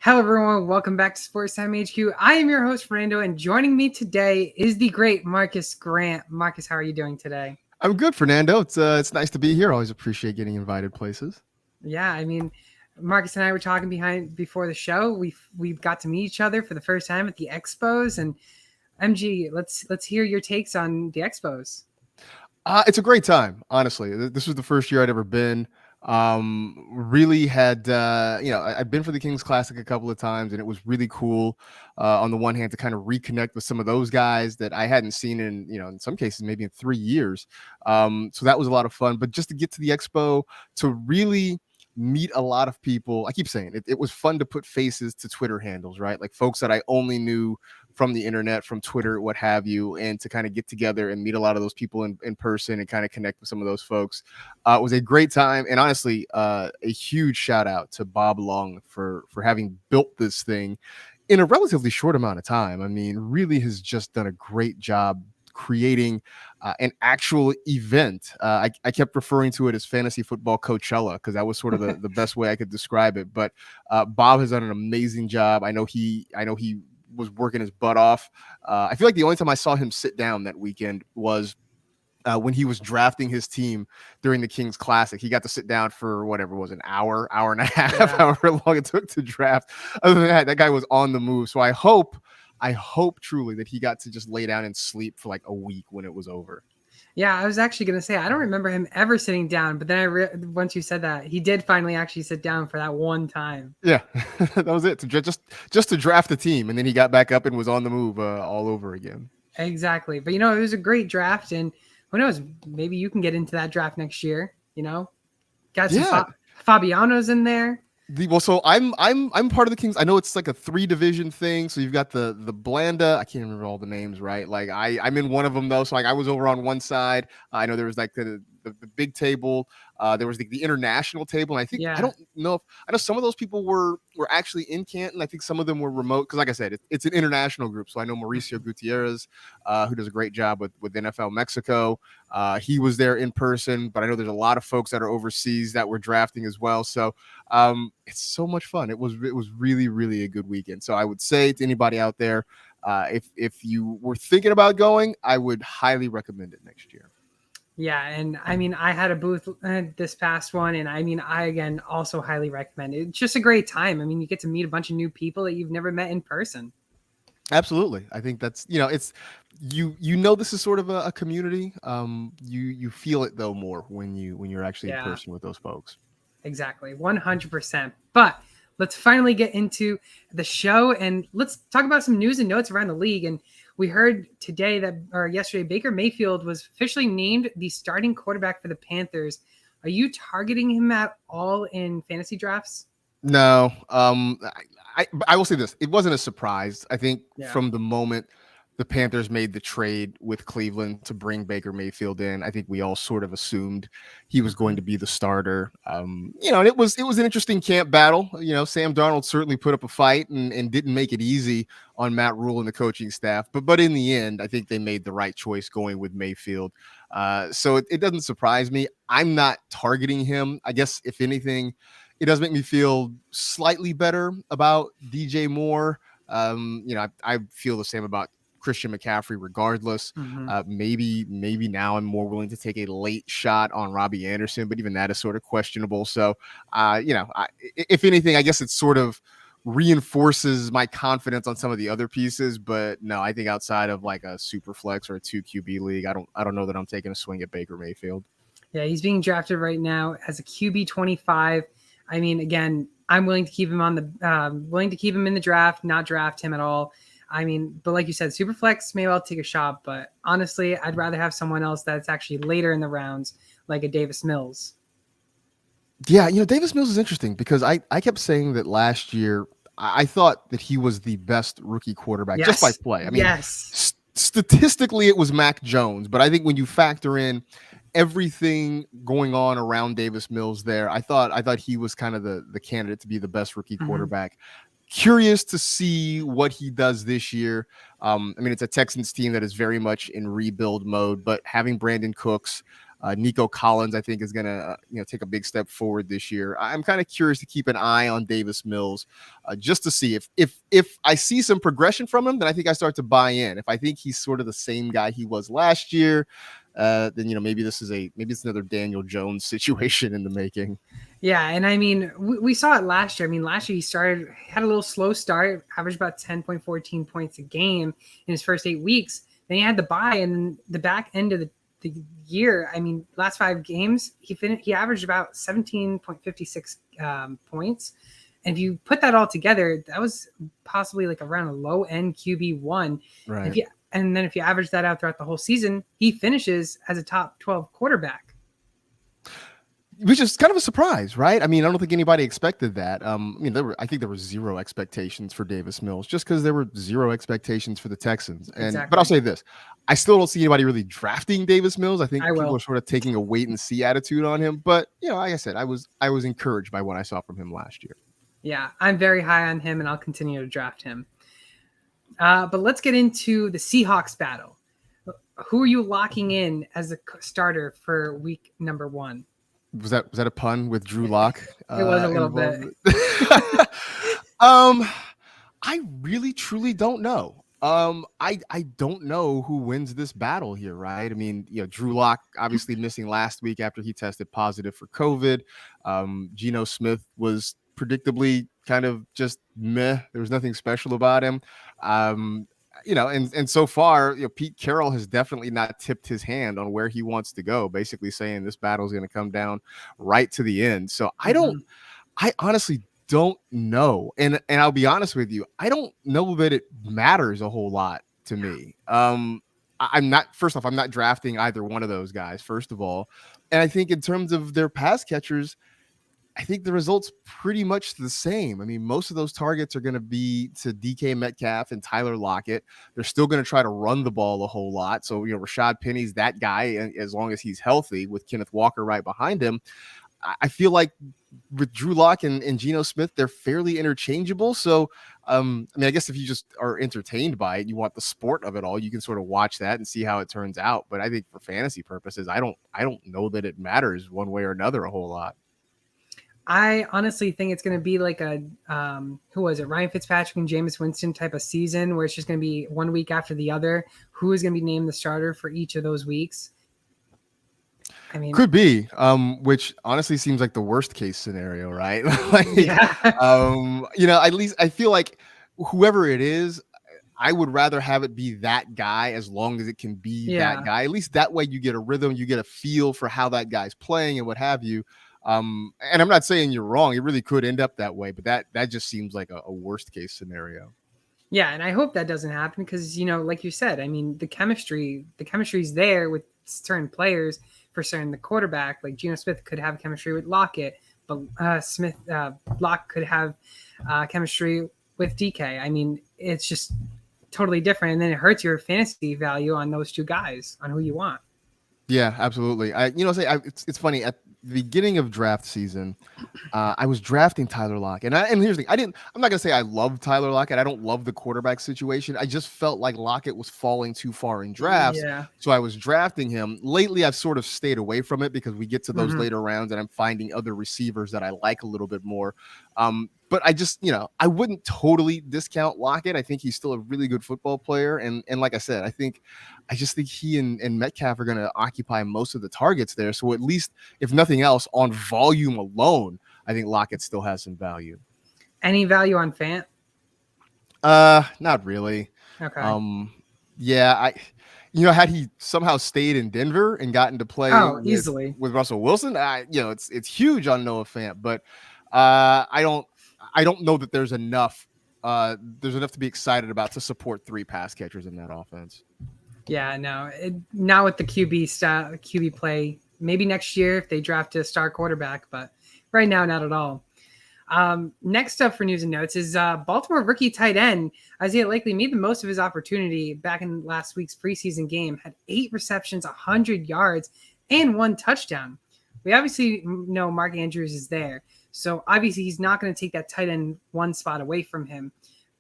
Hello, everyone. Welcome back to Sports Time HQ. I am your host, Fernando, and joining me today is the great Marcus Grant. Marcus, how are you doing today? I'm good, Fernando. It's nice to be here. Always appreciate getting invited places. Yeah, Marcus and I were talking before the show. We got to meet each other for the first time at the Expos, and MG, let's hear your takes on the Expos. It's a great time, honestly. This was the first year I'd ever been. Really had I'd been for the Kings Classic a couple of times, and it was really cool. On the one hand, to kind of reconnect with some of those guys that I hadn't seen in some cases maybe in 3 years. So that was a lot of fun. But just to get to the expo, to really meet a lot of people. I keep saying it was fun to put faces to Twitter handles, right? Like folks that I only knew from the internet, from Twitter, what have you, and to kind of get together and meet a lot of those people in person and kind of connect with some of those folks. It was a great time. And honestly, a huge shout out to Bob Long for having built this thing in a relatively short amount of time. I mean, really has just done a great job creating an actual event. I kept referring to it as fantasy football Coachella because that was sort of the best way I could describe it. But Bob has done an amazing job. I know he was working his butt off. I feel like the only time I saw him sit down that weekend was when he was drafting his team during the Kings Classic. He got to sit down for whatever it was, an hour and a half, Yeah. however long it took to draft. Other than that guy was on the move. So I hope truly that he got to just lay down and sleep for like a week when it was over. Yeah, I was actually gonna say I don't remember him ever sitting down, but then once you said that, he did finally actually sit down for that one time. Yeah, that was it. Just to draft the team, and then he got back up and was on the move all over again. Exactly, but it was a great draft, and who knows, maybe you can get into that draft next year. Got some Fabianos in there. So I'm part of the Kings. I know it's like a 3-division thing. So you've got the Blanda. I can't remember all the names, right? Like I'm in one of them though. So like I was over on one side. I know there was like the big table. There was the international table. And I think I don't know if I know some of those people were actually in Canton. I think some of them were remote because, like I said, it's an international group. So I know Mauricio Gutierrez, who does a great job with NFL Mexico. He was there in person, but I know there's a lot of folks that are overseas that were drafting as well. So it's so much fun. It was really, really a good weekend. So I would say to anybody out there, if you were thinking about going, I would highly recommend it next year. Yeah, and I had a booth this past one, and I again also highly recommend it. It's just a great time. You get to meet a bunch of new people that you've never met in person. Absolutely. I think that's it's this is sort of a community. You feel it though more when you're actually in person with those folks. Exactly, 100%. But let's finally get into the show, and let's talk about some news and notes around the league. And we heard yesterday, Baker Mayfield was officially named the starting quarterback for the Panthers. Are you targeting him at all in fantasy drafts? No. I will say this. It wasn't a surprise. I think from the moment the Panthers made the trade with Cleveland to bring Baker Mayfield in, I think we all sort of assumed he was going to be the starter. And it was an interesting camp battle. Sam Darnold certainly put up a fight and didn't make it easy on Matt Rule and the coaching staff. But in the end, I think they made the right choice going with Mayfield. So it doesn't surprise me. I'm not targeting him. I guess if anything, it does make me feel slightly better about DJ Moore. I feel the same about Christian McCaffrey regardless. Maybe now I'm more willing to take a late shot on Robbie Anderson, but even that is sort of questionable. So, if anything, I guess it sort of reinforces my confidence on some of the other pieces. But no, I think outside of like a super flex or a 2 QB league, I don't know that I'm taking a swing at Baker Mayfield. Yeah, he's being drafted right now as a QB 25. Again, I'm willing to keep him in the draft, not draft him at all. But like you said, Superflex, maybe I'll take a shot, but honestly, I'd rather have someone else that's actually later in the rounds, like a Davis Mills. Yeah, Davis Mills is interesting because I kept saying that last year I thought that he was the best rookie quarterback just by play. Statistically, it was Mac Jones, but I think when you factor in everything going on around Davis Mills there, I thought he was kind of the candidate to be the best rookie quarterback. Curious to see what he does this year. It's a Texans team that is very much in rebuild mode, but having Brandon Cooks, Nico Collins, I think, is going to take a big step forward this year. I'm kind of curious to keep an eye on Davis Mills just to see if I see some progression from him, then I think I start to buy in. If I think he's sort of the same guy he was last year, then maybe it's another Daniel Jones situation in the making. Yeah, and I mean, we saw it last year. I mean, last year he had a little slow start, averaged about 10.14 points a game in his first 8 weeks. Then he had the bye, and the back end of the year, I mean, last 5 games, he averaged about 17.56 points. And if you put that all together, that was possibly like around a low end QB1. Right. And then if you average that out throughout the whole season, he finishes as a top 12 quarterback. Which is kind of a surprise, right? I mean, I don't think anybody expected that. I think there were zero expectations for Davis Mills, just because there were zero expectations for the Texans. Exactly. But I'll say this: I still don't see anybody really drafting Davis Mills. I think people are sort of taking a wait and see attitude on him. But like I said, I was encouraged by what I saw from him last year. Yeah, I'm very high on him, and I'll continue to draft him. But let's get into the Seahawks battle. Who are you locking in as a starter for week number 1? Was that a pun with Drew Lock? It was a little bit. I really truly don't know. I don't know who wins this battle here, right? I mean, Drew Lock obviously missing last week after he tested positive for COVID. Geno Smith was predictably kind of just meh. There was nothing special about him. And so far, Pete Carroll has definitely not tipped his hand on where he wants to go, basically saying this battle is going to come down right to the end. So I honestly don't know. And I'll be honest with you, I don't know that it matters a whole lot to me. I'm not drafting either one of those guys, first of all. And I think in terms of their pass catchers, I think the result's pretty much the same. I mean, most of those targets are going to be to DK Metcalf and Tyler Lockett. They're still going to try to run the ball a whole lot. So, Rashad Penny's that guy, as long as he's healthy, with Kenneth Walker right behind him. I feel like with Drew Lock and Geno Smith, they're fairly interchangeable. So, I guess if you just are entertained by it, you want the sport of it all, you can sort of watch that and see how it turns out. But I think for fantasy purposes, I don't know that it matters one way or another a whole lot. I honestly think it's going to be like a, who was it? Ryan Fitzpatrick and Jameis Winston type of season where it's just going to be one week after the other. Who is going to be named the starter for each of those weeks? I mean, could be, which honestly seems like the worst case scenario, right? At least I feel like whoever it is, I would rather have it be that guy as long as it can be that guy. At least that way you get a rhythm, you get a feel for how that guy's playing and what have you. And I'm not saying you're wrong. It really could end up that way, but that just seems like a worst case scenario. Yeah, and I hope that doesn't happen because, like you said, I mean, the chemistry's there with certain players for certain. The quarterback, like Geno Smith, could have chemistry with Lockett, but Lock could have chemistry with DK. I mean, it's just totally different, and then it hurts your fantasy value on those two guys, on who you want. Yeah, absolutely. It's funny. At the beginning of draft season, I was drafting Tyler Lockett, and here's the thing: I'm not gonna say I love Tyler Lockett. I don't love the quarterback situation. I just felt like Lockett was falling too far in drafts, so I was drafting him. Lately, I've sort of stayed away from it because we get to those later rounds, and I'm finding other receivers that I like a little bit more. But I just, I wouldn't totally discount Lockett. I think he's still a really good football player. And like I said, I just think he and Metcalf are going to occupy most of the targets there. So at least, if nothing else, on volume alone, I think Lockett still has some value. Any value on Fant? Not really. Okay. Yeah, had he somehow stayed in Denver and gotten to play easily with Russell Wilson, it's huge on Noah Fant, but I don't know that there's enough to be excited about to support 3 pass catchers in that offense. Yeah, no, not with the QB play. Maybe next year if they draft a star quarterback, but right now, not at all. Next up for news and notes is Baltimore rookie tight end Isaiah Likely made the most of his opportunity back in last week's preseason game, had 8 receptions, 100 yards, and 1 touchdown. We obviously know Mark Andrews is there, so obviously he's not going to take that tight end 1 spot away from him.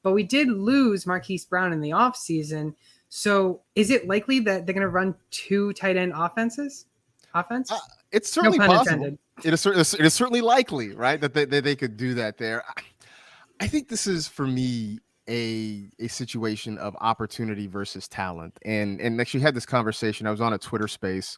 But we did lose Marquise Brown in the offseason, so is it likely that they're going to run 2 tight end offenses? offense? It's No certainly pun possible. intended. It is certainly likely, right, that they could do that there. I think this is for me a situation of opportunity versus talent, and actually had this conversation. I was on a Twitter space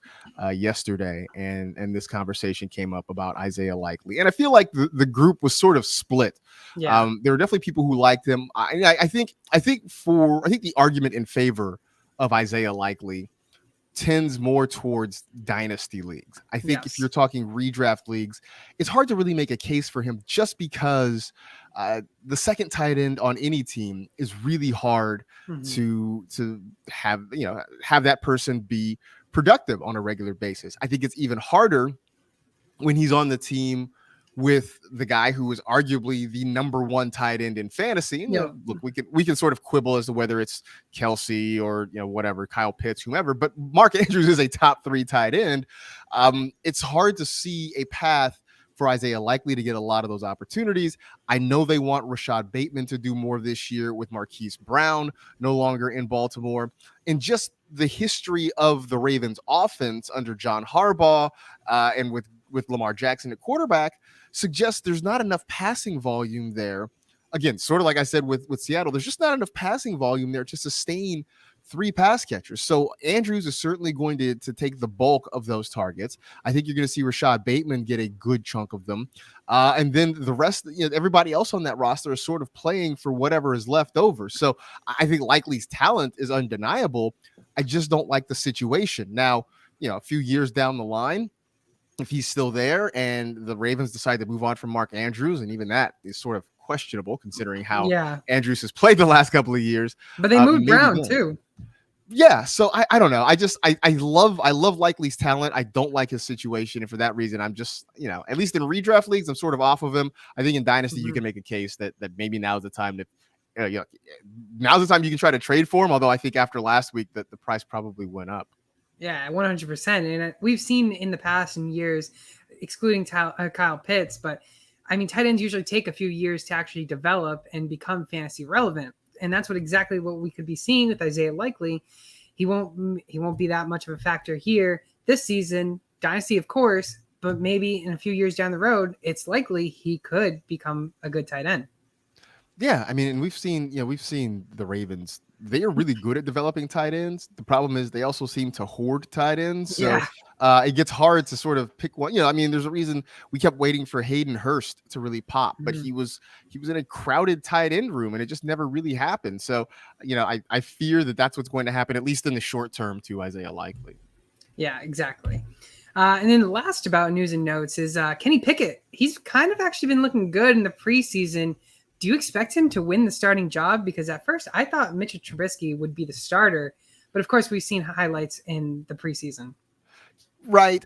yesterday, and this conversation came up about Isaiah Likely, and I feel like the group was sort of split. Yeah. There were definitely people who liked him. I think the argument in favor of Isaiah Likely tends more towards dynasty leagues. I think if you're Yes. talking redraft leagues, it's hard to really make a case for him just because the second tight end on any team is really hard Mhm. to have that person be productive on a regular basis. I think it's even harder when he's on the team with the guy who is arguably the number one tight end in fantasy. And, Yeah. look, we can sort of quibble as to whether it's Kelsey or whatever, Kyle Pitts, whomever. But Mark Andrews is a top 3 tight end. It's hard to see a path for Isaiah Likely to get a lot of those opportunities. I know they want Rashad Bateman to do more this year with Marquise Brown no longer in Baltimore. And just the history of the Ravens offense under John Harbaugh and with Lamar Jackson at quarterback suggests there's not enough passing volume there. Again, sort of like I said with Seattle, there's just not enough passing volume there to sustain 3 pass catchers. So Andrews is certainly going to take the bulk of those targets. I think you're going to see Rashad Bateman get a good chunk of them. And then the rest, everybody else on that roster is sort of playing for whatever is left over. So I think Likely's talent is undeniable. I just don't like the situation. Now, a few years down the line, if he's still there and the Ravens decide to move on from Mark Andrews, and even that is sort of questionable considering how Yeah. Andrews has played the last couple of years. But they moved Maybe Brown then. too. Yeah, so I don't know. I love Likely's talent. I don't like his situation, and for that reason, I'm just at least in redraft leagues, I'm sort of off of him. I think in dynasty, you can make a case that maybe now's the time to now's the time you can try to trade for him. Although I think after last week that the price probably went up. Yeah, 100%. And we've seen in the past in years, excluding Kyle Pitts, but I mean, tight ends usually take a few years to actually develop and become fantasy relevant. And that's exactly what we could be seeing with Isaiah Likely. He won't be that much of a factor here this season, dynasty, of course, but maybe in a few years down the road, it's likely he could become a good tight end. Yeah, I mean, and we've seen the Ravens. They are really good at developing tight ends. The problem is they also seem to hoard tight ends. So it gets hard to sort of pick one. I mean, there's a reason we kept waiting for Hayden Hurst to really pop, but he was in a crowded tight end room, and it just never really happened. So, I fear that that's what's going to happen, at least in the short term, to Isaiah Likely. Yeah, exactly. And then the last about news and notes is Kenny Pickett. He's kind of actually been looking good in the preseason. Do you expect him to win the starting job? Because at first I thought Mitchell Trubisky would be the starter, but of course we've seen highlights in the preseason. Right.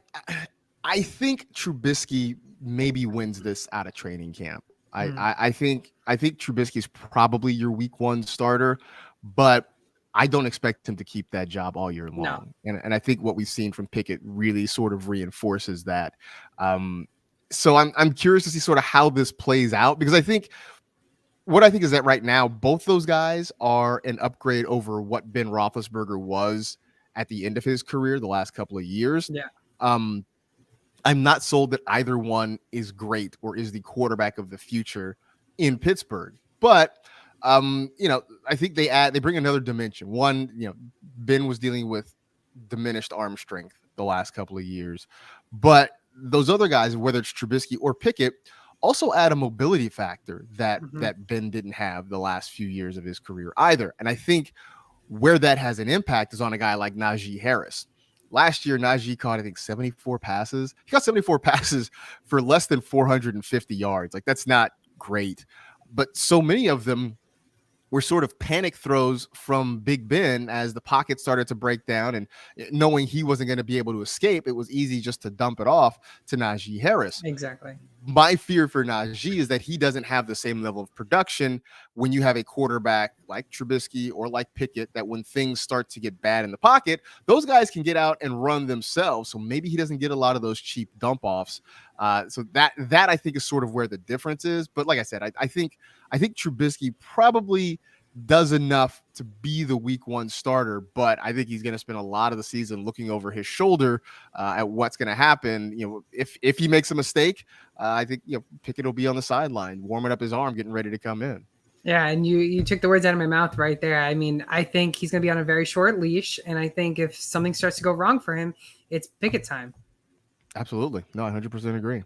I think Trubisky maybe wins this out of training camp. I think Trubisky's probably your week 1 starter, but I don't expect him to keep that job all year long. No. And I think what we've seen from Pickett really sort of reinforces that. So I'm curious to see sort of how this plays out, because I think is that right now, both those guys are an upgrade over what Ben Roethlisberger was at the end of his career the last couple of years. Yeah. I'm not sold that either one is great or is the quarterback of the future in Pittsburgh. But, I think they bring another dimension. One, Ben was dealing with diminished arm strength the last couple of years. But those other guys, whether it's Trubisky or Pickett, also add a mobility factor that Ben didn't have the last few years of his career either. And I think where that has an impact is on a guy like Najee Harris. Last year, Najee caught, I think, 74 passes. He got 74 passes for less than 450 yards. Like, that's not great. But so many of them were sort of panic throws from Big Ben as the pocket started to break down, and knowing he wasn't going to be able to escape, it was easy just to dump it off to Najee Harris. Exactly. My fear for Najee is that he doesn't have the same level of production when you have a quarterback like Trubisky or like Pickett, that when things start to get bad in the pocket, those guys can get out and run themselves. So maybe he doesn't get a lot of those cheap dump offs. So that I think is sort of where the difference is. But like I said, I think Trubisky probably does enough to be the week one starter, but I think he's going to spend a lot of the season looking over his shoulder at what's going to happen. If he makes a mistake, I think Pickett will be on the sideline, warming up his arm, getting ready to come in. Yeah, and you took the words out of my mouth right there. I mean, I think he's going to be on a very short leash, and I think if something starts to go wrong for him, it's Pickett time. Absolutely. No, I 100% agree.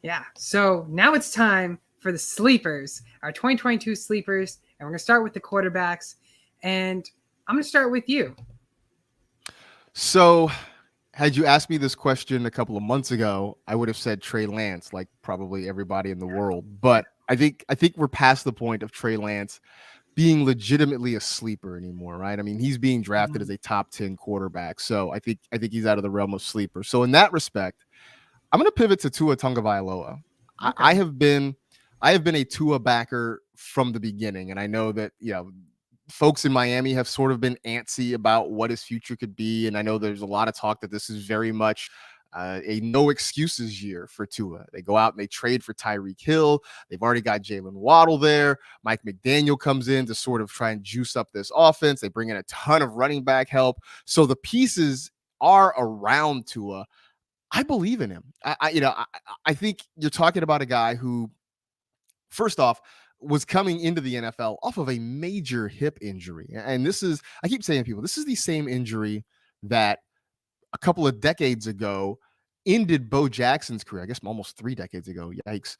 Yeah. So now it's time for the sleepers, our 2022 sleepers, and we're going to start with the quarterbacks. And I'm going to start with you. So, had you asked me this question a couple of months ago, I would have said Trey Lance, like probably everybody in the world. But I think we're past the point of Trey Lance being legitimately a sleeper anymore, right? I mean, he's being drafted as a top 10 quarterback. So I think he's out of the realm of sleeper. So in that respect, I'm going to pivot to Tua Tagovailoa. Okay. I have been a Tua backer from the beginning, and I know that folks in Miami have sort of been antsy about what his future could be, and I know there's a lot of talk that this is very much a no excuses year for Tua. They go out and they trade for Tyreek Hill. They've already got Jalen Waddle there. Mike McDaniel comes in to sort of try and juice up this offense. They bring in a ton of running back help. So the pieces are around Tua. I believe in him. I think you're talking about a guy who, first off, was coming into the NFL off of a major hip injury. And I keep saying to people, this is the same injury that a couple of decades ago ended Bo Jackson's career. I guess almost 3 decades ago. Yikes.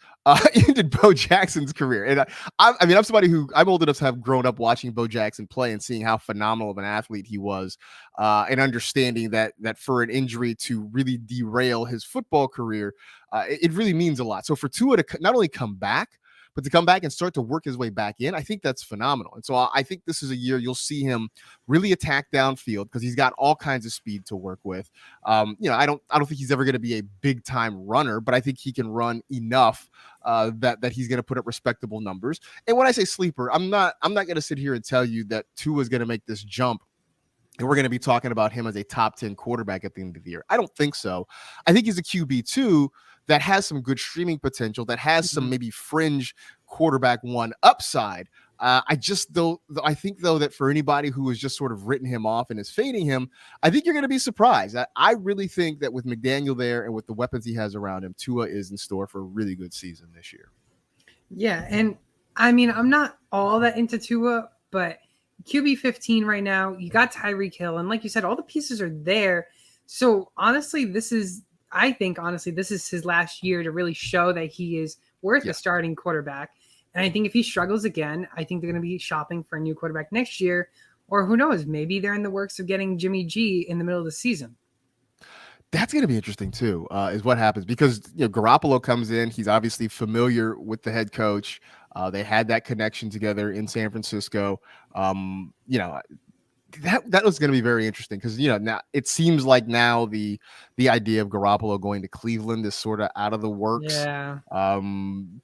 Ended Bo Jackson's career. And I'm somebody I'm old enough to have grown up watching Bo Jackson play and seeing how phenomenal of an athlete he was, and understanding that for an injury to really derail his football career, it really means a lot. So for Tua to not only come back, but to come back and start to work his way back in, I think that's phenomenal. And so I think this is a year you'll see him really attack downfield because he's got all kinds of speed to work with. I don't think he's ever going to be a big time runner, but I think he can run enough that he's going to put up respectable numbers. And when I say sleeper, I'm not going to sit here and tell you that Tua is going to make this jump and we're going to be talking about him as a top 10 quarterback at the end of the year. I don't think so. I think he's a QB2 that has some good streaming potential, that has some maybe fringe quarterback one upside. I think that for anybody who has just sort of written him off and is fading him, I think you're going to be surprised. I really think that with McDaniel there and with the weapons he has around him, Tua is in store for a really good season this year. Yeah, and I mean, I'm not all that into Tua, but QB 15 right now, you got Tyreek Hill, and like you said, all the pieces are there. So honestly, this is his last year to really show that he is worth a starting quarterback. And I think if he struggles again, I think they're going to be shopping for a new quarterback next year, or who knows, maybe they're in the works of getting Jimmy G in the middle of the season. That's going to be interesting too, is what happens because Garoppolo comes in. He's obviously familiar with the head coach. They had that connection together in San Francisco. That was going to be very interesting because now it seems like now the idea of Garoppolo going to Cleveland is sort of out of the works. Yeah.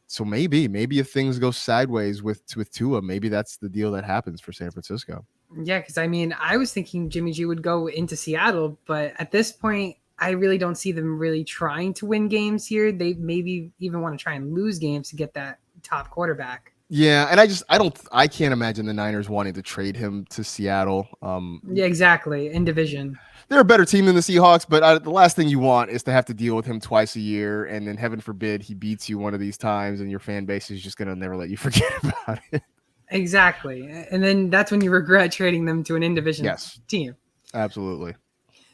So maybe if things go sideways with Tua, maybe that's the deal that happens for San Francisco. Yeah, because I mean, I was thinking Jimmy G would go into Seattle, but at this point, I really don't see them really trying to win games here. They maybe even want to try and lose games to get that top quarterback. Yeah, and I can't imagine the Niners wanting to trade him to Seattle. Yeah, exactly. In division. They're a better team than the Seahawks, but the last thing you want is to have to deal with him twice a year, and then heaven forbid he beats you one of these times, and your fan base is just going to never let you forget about it. Exactly. And then that's when you regret trading them to an in-division team. Absolutely.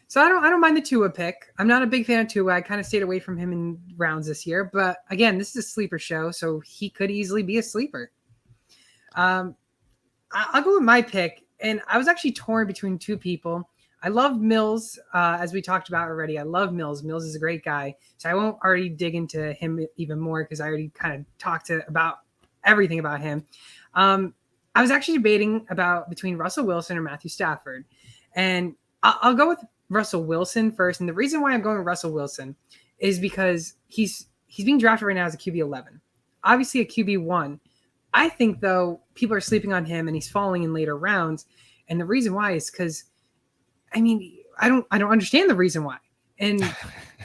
So I don't mind the Tua pick. I'm not a big fan of Tua. I kind of stayed away from him in rounds this year. But again, this is a sleeper show, so he could easily be a sleeper. I'll go with my pick. And I was actually torn between two people. I love Mills, as we talked about already. I love Mills. Mills is a great guy. So I won't already dig into him even more because I already kind of talked about everything about him. I was actually debating between Russell Wilson or Matthew Stafford. And I'll go with Russell Wilson first. And the reason why I'm going with Russell Wilson is because he's being drafted right now as a QB 11. Obviously a QB 1. I think, though, people are sleeping on him and he's falling in later rounds. And the reason why is because, I mean, I don't understand the reason why. And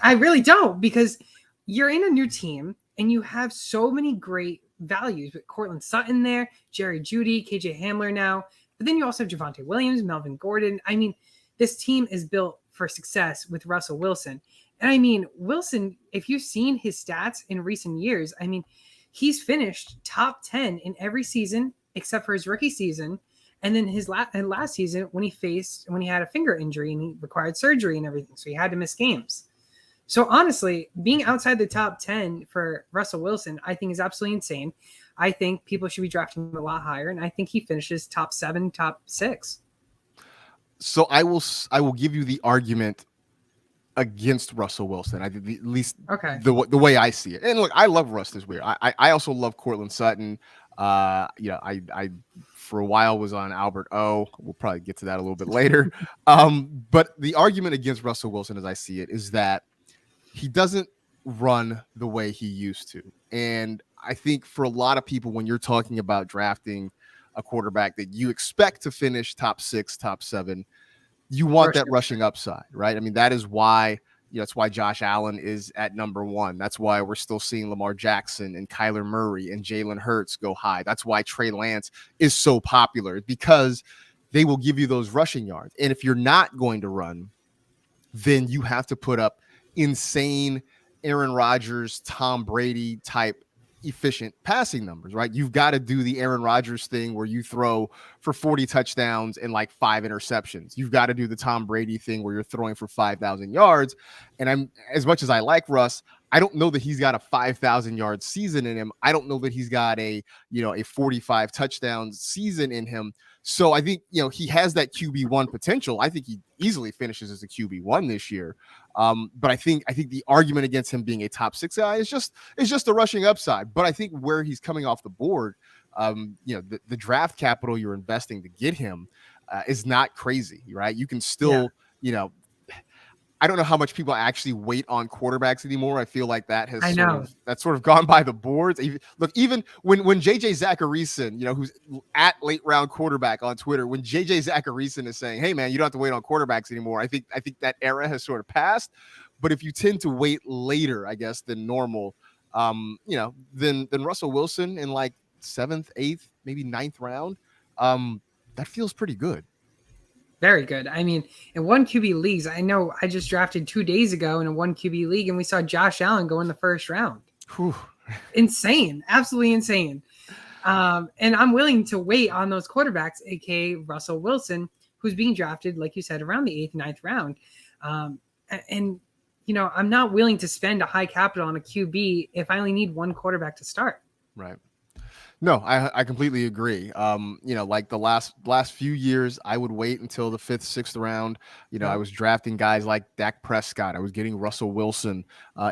I really don't, because you're in a new team and you have so many great values with Cortland Sutton there, Jerry Jeudy, KJ Hamler now. But then you also have Javonte Williams, Melvin Gordon. I mean, this team is built for success with Russell Wilson. And I mean, Wilson, if you've seen his stats in recent years, I mean, he's finished top 10 in every season except for his rookie season. And then his last season when he had a finger injury and he required surgery and everything. So he had to miss games. So honestly, being outside the top 10 for Russell Wilson, I think is absolutely insane. I think people should be drafting him a lot higher. And I think he finishes top 7, top 6. So I will give you the argument against Russell Wilson. At least the way I see it. And look, I love Russ this year. I also love Cortland Sutton. I for a while was on Albert O. We'll probably get to that a little bit later. But the argument against Russell Wilson, as I see it, is that he doesn't run the way he used to. And I think for a lot of people, when you're talking about drafting a quarterback that you expect to finish top 6, top 7, you want that rushing upside, right? I mean, that is why, that's why Josh Allen is at number 1. That's why we're still seeing Lamar Jackson and Kyler Murray and Jalen Hurts go high. That's why Trey Lance is so popular, because they will give you those rushing yards. And if you're not going to run, then you have to put up insane Aaron Rodgers, Tom Brady type efficient passing numbers, right? You've got to do the Aaron Rodgers thing where you throw for 40 touchdowns and like 5 interceptions. You've got to do the Tom Brady thing where you're throwing for 5,000 yards. And I'm, as much as I like Russ, I don't know that he's got a 5,000 yard season in him. I don't know that he's got a 45 touchdown season in him. So I think, he has that QB1 potential. I think he easily finishes as a QB1 this year. But I think the argument against him being a top 6 guy is just the rushing upside. But I think where he's coming off the board, the draft capital you're investing to get him is not crazy, right? You can still, I don't know how much people actually wait on quarterbacks anymore. I feel like that has sort of gone by the boards. Even when JJ Zacharyson, who's at late round quarterback on Twitter, when JJ Zacharyson is saying, "Hey man, you don't have to wait on quarterbacks anymore," I think that era has sort of passed. But if you tend to wait later, I guess, than normal, then Russell Wilson in like 7th, 8th, maybe 9th round, that feels pretty good. Very good. I mean, in 1 QB leagues, I know I just drafted 2 days ago in a 1 QB league, and we saw Josh Allen go in the 1st round. Whew. Insane. Absolutely insane. And I'm willing to wait on those quarterbacks, aka Russell Wilson, who's being drafted, like you said, around the 8th, 9th round. And I'm not willing to spend a high capital on a QB if I only need 1 quarterback to start. Right. No, I completely agree. Like the last few years, I would wait until the 5th, 6th round. I was drafting guys like Dak Prescott. I was getting Russell Wilson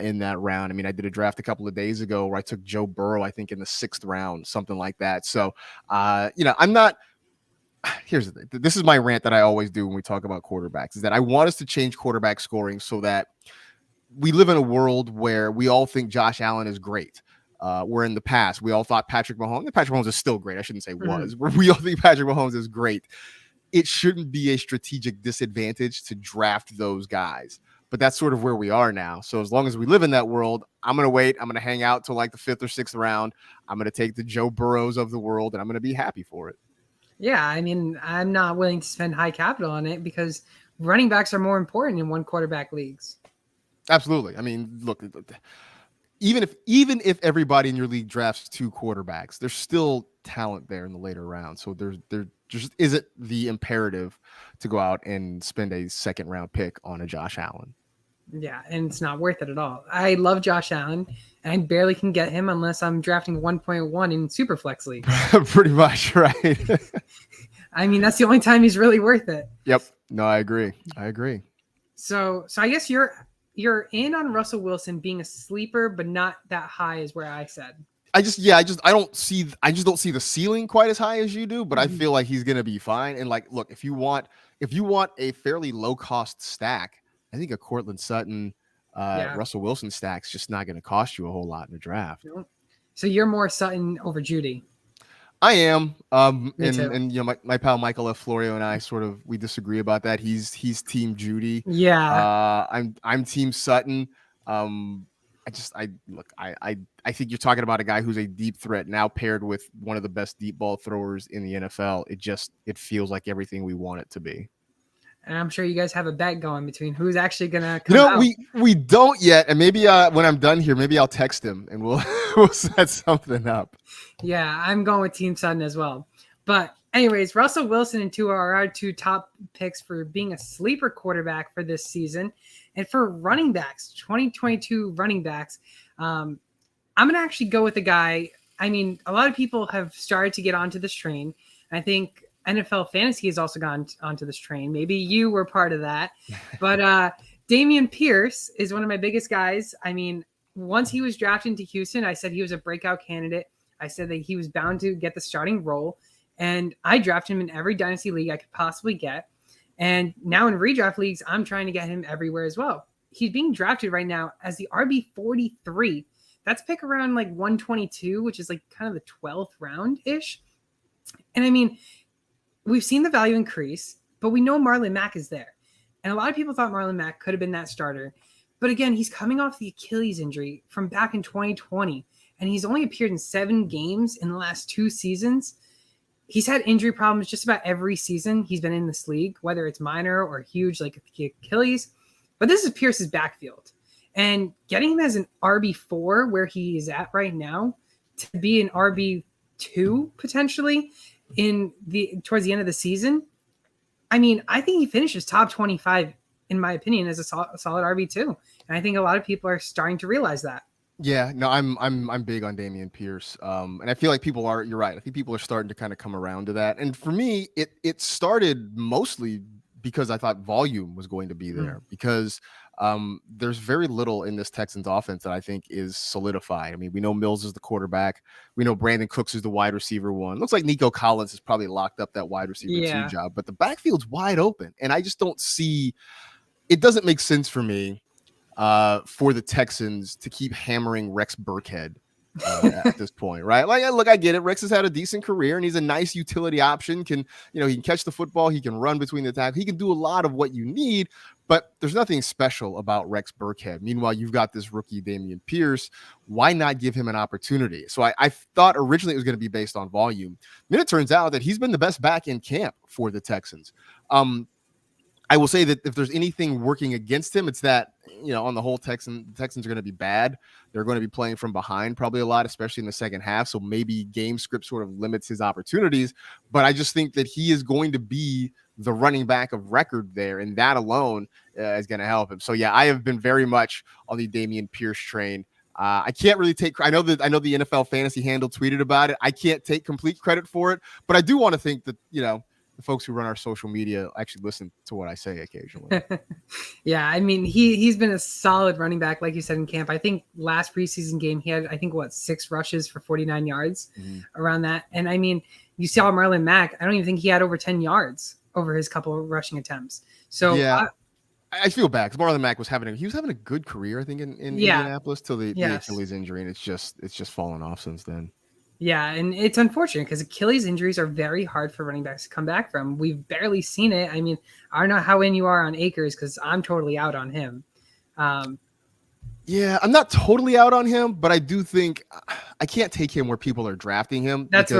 in that round. I mean, I did a draft a couple of days ago where I took Joe Burrow, I think in the 6th round, something like that. So, I'm not. Here's the thing. This is my rant that I always do when we talk about quarterbacks, is that I want us to change quarterback scoring so that we live in a world where we all think Josh Allen is great. Where in the past we all thought Patrick Mahomes is still great. I shouldn't say was. We all think Patrick Mahomes is great. It shouldn't be a strategic disadvantage to draft those guys. But that's sort of where we are now. So as long as we live in that world, I'm going to wait. I'm going to hang out till like the 5th or 6th round. I'm going to take the Joe Burrows of the world, and I'm going to be happy for it. Yeah, I mean, I'm not willing to spend high capital on it because running backs are more important in 1 quarterback leagues. Absolutely. I mean, look, even if everybody in your league drafts 2 quarterbacks, there's still talent there in the later round. So there just isn't the imperative to go out and spend a 2nd round pick on a Josh Allen. Yeah, and it's not worth it at all. I love Josh Allen, and I barely can get him unless I'm drafting 1.1 in Superflex League. Pretty much, right? I mean, that's the only time he's really worth it. Yep. No, I agree. So I guess you're in on Russell Wilson being a sleeper, but not that high is where I said. I just don't see the ceiling quite as high as you do, but I feel like he's going to be fine. And like, look, if you want a fairly low cost stack, I think a Cortland Sutton, Russell Wilson stack's just not going to cost you a whole lot in the draft. So you're more Sutton over Jeudy. I am. And my pal Michael F. Florio and I we disagree about that. He's team Jeudy. Yeah. I'm team Sutton. I think you're talking about a guy who's a deep threat now paired with one of the best deep ball throwers in the NFL. It feels like everything we want it to be. And I'm sure you guys have a bet going between who's actually gonna come out. We don't yet, and maybe when I'm done here, maybe I'll text him and we'll we'll set something up. Yeah, I'm going with Team Sutton as well. But anyways, Russell Wilson and Tua are our two top picks for being a sleeper quarterback for this season. And for running backs, 2022 running backs, I'm going to actually go with a guy. I mean, a lot of people have started to get onto this train. I think NFL fantasy has also gone onto this train. Maybe you were part of that. But Dameon Pierce is one of my biggest guys. I mean, once he was drafted into Houston, I said he was a breakout candidate. I said that he was bound to get the starting role. And I drafted him in every dynasty league I could possibly get. And now in redraft leagues, I'm trying to get him everywhere as well. He's being drafted right now as the RB 43. That's pick around like 122, which is like kind of the 12th round ish. And I mean, we've seen the value increase, but we know Marlon Mack is there. And a lot of people thought Marlon Mack could have been that starter. But again, he's coming off the Achilles injury from back in 2020. And he's only appeared in 7 games in the last 2 seasons. He's had injury problems just about every season he's been in this league, whether it's minor or huge like the Achilles. But this is Pierce's backfield. And getting him as an RB4 where he is at right now to be an RB2 potentially towards the end of the season, I mean, I think he finishes top 25 in my opinion as a solid RB2. And I think a lot of people are starting to realize that. Yeah, no, I'm big on Dameon Pierce, and I feel like you're right. I think people are starting to kind of come around to that. And for me, it started mostly because I thought volume was going to be there because there's very little in this Texans offense that I think is solidified. I mean, we know Mills is the quarterback. We know Brandon Cooks is the wide receiver one. Looks like Nico Collins has probably locked up that wide receiver 2 job, but the backfield's wide open, and I just don't see. It doesn't make sense for me. For the Texans to keep hammering Rex Burkhead at this point, right? Like, look, I get it. Rex has had a decent career and he's a nice utility option. He can catch the football. He can run between the tackles. He can do a lot of what you need, but there's nothing special about Rex Burkhead. Meanwhile, you've got this rookie Dameon Pierce. Why not give him an opportunity? So I thought originally it was going to be based on volume. Then it turns out that he's been the best back in camp for the Texans. I will say that if there's anything working against him, it's that, on the whole, the Texans are going to be bad. They're going to be playing from behind probably a lot, especially in the second half. So maybe game script sort of limits his opportunities. But I just think that he is going to be the running back of record there. And that alone is going to help him. So, yeah, I have been very much on the Dameon Pierce train. I can't really I know the NFL fantasy handle tweeted about it. I can't take complete credit for it. But I do want to think that, the folks who run our social media actually listen to what I say occasionally. Yeah, I mean, he's been a solid running back, like you said, in camp. I think last preseason game, he had, 6 rushes for 49 yards around that. And I mean, you saw Marlon Mack. I don't even think he had over 10 yards over his couple of rushing attempts. So yeah, I feel bad because Marlon Mack was having a good career, I think, in Indianapolis till the Achilles injury, and it's just fallen off since then. Yeah, and it's unfortunate because Achilles injuries are very hard for running backs to come back from. We've barely seen it. I mean, I don't know how in you are on Akers because I'm totally out on him. Yeah, I'm not totally out on him, but I do think I can't take him where people are drafting him. That's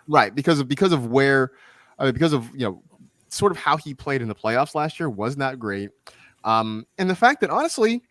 right, because of where, sort of how he played in the playoffs last year was not great, and the fact that honestly,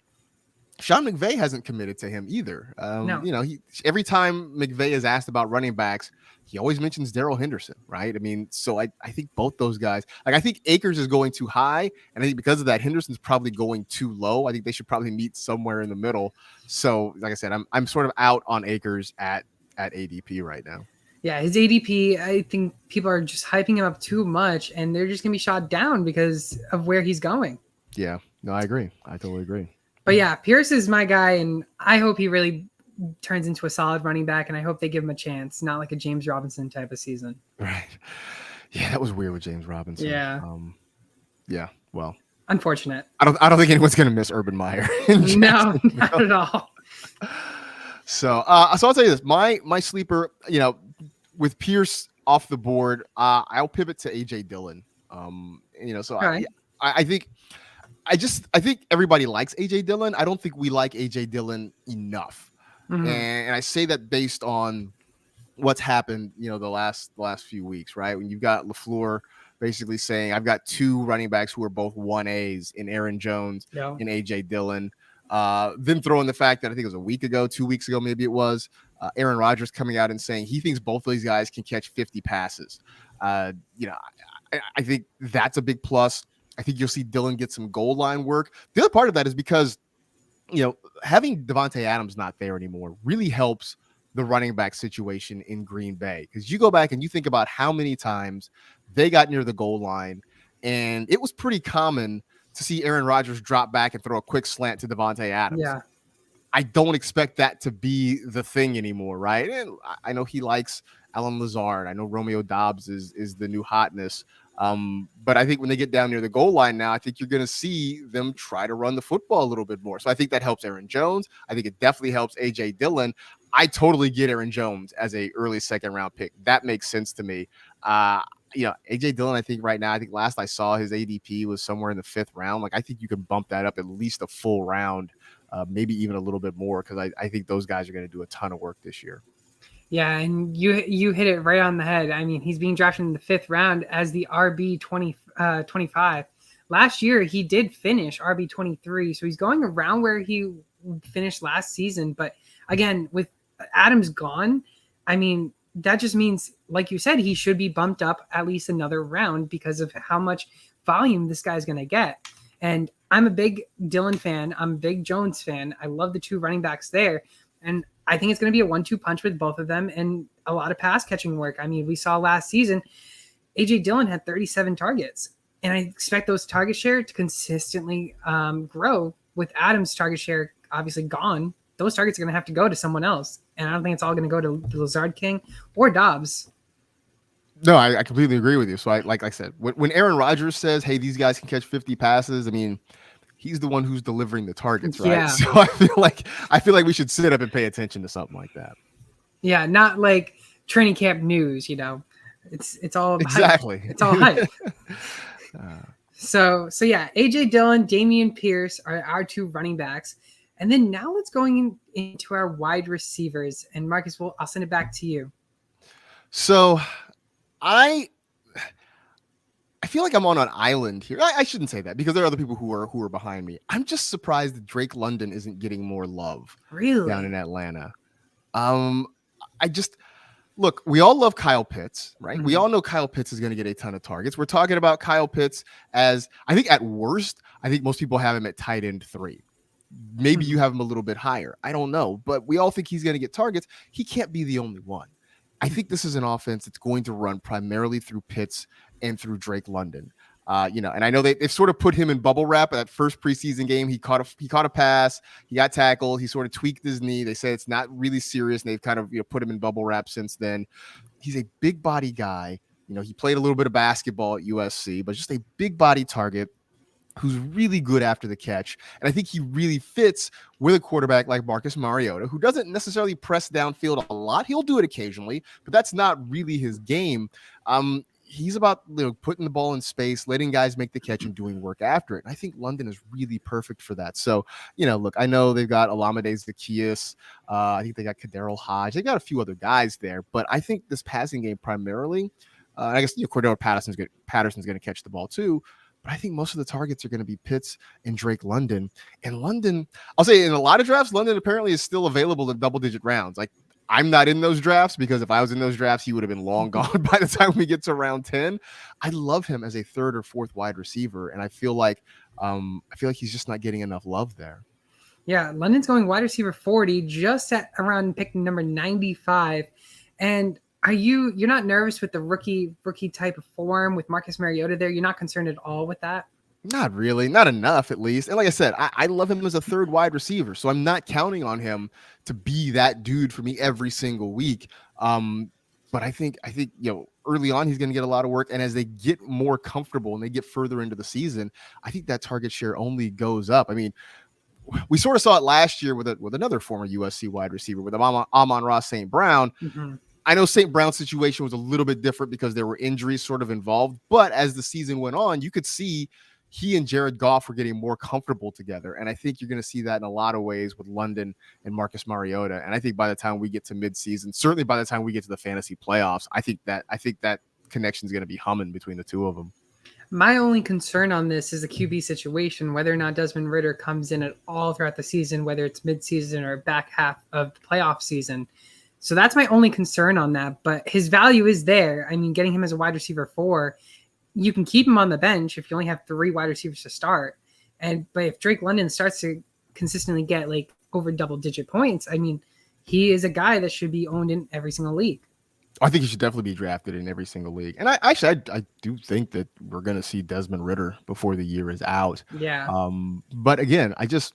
Sean McVay hasn't committed to him either. No. Every time McVay is asked about running backs, he always mentions Darrell Henderson, right? I mean, so I think both those guys, I think Akers is going too high, and I think because of that, Henderson's probably going too low. I think they should probably meet somewhere in the middle. So, like I said, I'm sort of out on Akers at ADP right now. Yeah, his ADP, I think people are just hyping him up too much, and they're just going to be shot down because of where he's going. Yeah, no, I agree. I totally agree. But yeah, Pierce is my guy, and I hope he really turns into a solid running back, and I hope they give him a chance, not like a James Robinson type of season. Right. Yeah, that was weird with James Robinson. Yeah. Yeah, well. Unfortunate. I don't think anyone's going to miss Urban Meyer. No, not at all. So I'll tell you this. My sleeper, with Pierce off the board, I'll pivot to A.J. Dillon. So right. I think I think everybody likes AJ Dillon. I don't think we like AJ Dillon enough. Mhm. And I say that based on what's happened, the last few weeks, right? When you've got LaFleur basically saying, I've got two running backs who are both 1As in Aaron Jones Yeah. and AJ Dillon. Then throw in the fact that I think it was a week ago, 2 weeks ago, maybe it was, Aaron Rodgers coming out and saying he thinks both of these guys can catch 50 passes. Uh, you know, I think that's a big plus. I think you'll see Dillon get some goal line work. The other part of that is because having Devontae Adams not there anymore really helps the running back situation in Green Bay. Because you go back and you think about how many times they got near the goal line, and it was pretty common to see Aaron Rodgers drop back and throw a quick slant to Devontae Adams. Yeah. I don't expect that to be the thing anymore, right? And I know he likes Alan Lazard. I know Romeo Dobbs is the new hotness. But I think when they get down near the goal line now, I think you're going to see them try to run the football a little bit more. So I think that helps Aaron Jones. I think it definitely helps AJ Dillon. I totally get Aaron Jones as a early second round pick. That makes sense to me. AJ Dillon, I think right now, I think last I saw his ADP was somewhere in the 5th round. Like, I think you can bump that up at least a full round, maybe even a little bit more, because I think those guys are going to do a ton of work this year. Yeah, and you hit it right on the head. I mean, he's being drafted in the 5th round as the RB 25. Last year, he did finish RB 23, so he's going around where he finished last season. But again, with Adams gone, I mean, that just means, like you said, he should be bumped up at least another round because of how much volume this guy's going to get. And I'm a big Dillon fan. I'm a big Jones fan. I love the two running backs there. And I think it's going to be a 1-2 punch with both of them and a lot of pass catching work. I mean, we saw last season, AJ Dillon had 37 targets, and I expect those target share to consistently grow with Adams' target share obviously gone. Those targets are going to have to go to someone else. And I don't think it's all going to go to Lazard King or Dobbs. No, I completely agree with you. So like I said, when Aaron Rodgers says, hey, these guys can catch 50 passes, I mean, he's the one who's delivering the targets, right? Yeah. So I feel like we should sit up and pay attention to something like that. Yeah, not like training camp news, It's all exactly. Hype. It's all hype. So yeah, AJ Dillon, Dameon Pierce are our two running backs. And then now let's go into our wide receivers. And Marcus, I'll send it back to you. So I feel like I'm on an island here. I shouldn't say that because there are other people who are behind me. I'm just surprised that Drake London isn't getting more love down in Atlanta. Look, we all love Kyle Pitts, right? Mm-hmm. We all know Kyle Pitts is going to get a ton of targets. We're talking about Kyle Pitts as, I think at worst, I think most people have him at tight end 3. Maybe you have him a little bit higher. I don't know, but we all think he's going to get targets. He can't be the only one. I think this is an offense that's going to run primarily through Pitts and through Drake London. And I know they've sort of put him in bubble wrap. That first preseason game, he caught a pass, he got tackled, he sort of tweaked his knee. They say it's not really serious, and they've kind of put him in bubble wrap since then. He's a big body guy. He played a little bit of basketball at USC, but just a big body target who's really good after the catch. And I think he really fits with a quarterback like Marcus Mariota, who doesn't necessarily press downfield a lot. He'll do it occasionally, but that's not really his game. He's about putting the ball in space, letting guys make the catch and doing work after it. And I think London is really perfect for that. So, look, I know they've got Olamide Zaccheaus. I think they got Kaderil Hodge. They got a few other guys there, but I think this passing game primarily, I guess Cordero Patterson's going to catch the ball too. But I think most of the targets are going to be Pitts and Drake London. And London, I'll say in a lot of drafts, London apparently is still available in double-digit rounds. Like, I'm not in those drafts because if I was in those drafts, he would have been long gone by the time we get to round 10. I love him as a 3rd or 4th wide receiver, and I feel like he's just not getting enough love there. Yeah, London's going wide receiver 40, just at around pick number 95. And you're not nervous with the rookie type of form with Marcus Mariota there? You're not concerned at all with that? Not really, not enough at least. And like I said, I love him as a 3rd wide receiver, so I'm not counting on him to be that dude for me every single week. But I think early on he's going to get a lot of work, and as they get more comfortable and they get further into the season, I think that target share only goes up. I mean, we sort of saw it last year with another former USC wide receiver with Amon-Ra St. Brown. Mm-hmm. I know St. Brown's situation was a little bit different because there were injuries sort of involved, but as the season went on, you could see he and Jared Goff were getting more comfortable together. And I think you're going to see that in a lot of ways with London and Marcus Mariota. And I think by the time we get to midseason, certainly by the time we get to the fantasy playoffs, I think that connection is going to be humming between the two of them. My only concern on this is the QB situation, whether or not Desmond Ridder comes in at all throughout the season, whether it's midseason or back half of the playoff season. So that's my only concern on that. But his value is there. I mean, getting him as a wide receiver 4, you can keep him on the bench if you only have 3 wide receivers to start. But if Drake London starts to consistently get like over double-digit points, I mean, he is a guy that should be owned in every single league. I think he should definitely be drafted in every single league. And I do think that we're going to see Desmond Ridder before the year is out. Yeah. But again, I just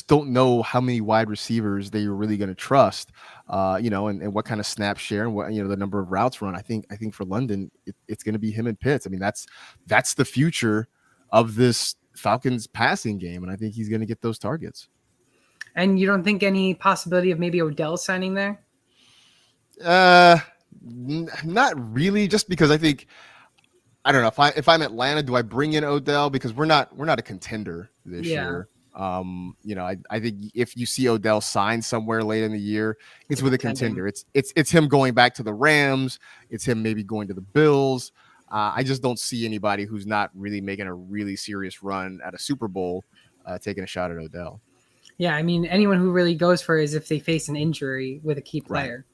don't know how many wide receivers they are really going to trust, and what kind of snap share and what, the number of routes run. I think for London, it's going to be him and Pitts. I mean, that's the future of this Falcons passing game. And I think he's going to get those targets. And you don't think any possibility of maybe Odell signing there? Not really, just because I think, I don't know, if I'm Atlanta, do I bring in Odell? Because we're not a contender this year. I think if you see Odell sign somewhere late in the year, it's with a contender. It's him going back to the Rams. It's him maybe going to the Bills. I just don't see anybody who's not really making a really serious run at a Super Bowl taking a shot at Odell. Yeah, I mean, anyone who really goes for it is if they face an injury with a key player.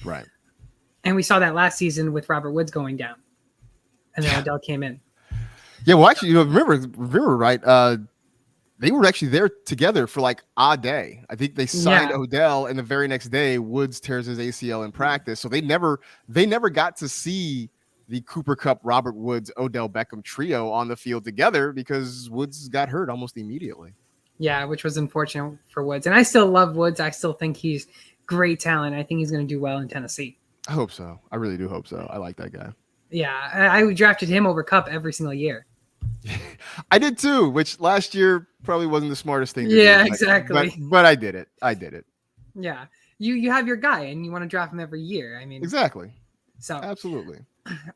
Right. And we saw that last season with Robert Woods going down, and then Odell came in. Yeah, well, actually, remember, right? They were actually there together for like a day. I think they signed Odell, and the very next day, Woods tears his ACL in practice. So they never got to see the Cooper Kupp, Robert Woods, Odell Beckham trio on the field together because Woods got hurt almost immediately. Yeah, which was unfortunate for Woods. And I still love Woods. I still think he's great talent. I think he's going to do well in Tennessee. I hope so. I really do hope so. I like that guy. Yeah, I drafted him over Kupp every single year. I did too, which last year probably wasn't the smartest thing to do. Yeah, exactly. But I did it. Yeah. You have your guy and you want to draft him every year. I mean, exactly. So absolutely.